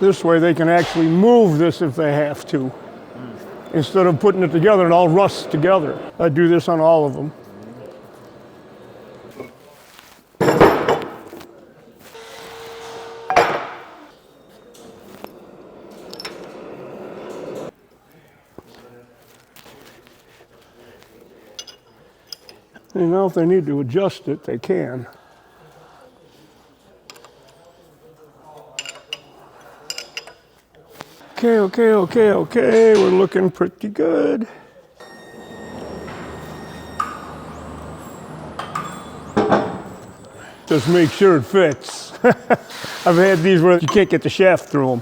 This way they can actually move this if they have to, instead of putting it together and all rusts together. I do this on all of them. And now if they need to adjust it, they can. Okay, we're looking pretty good. Just make sure it fits. I've had these where you can't get the shaft through them.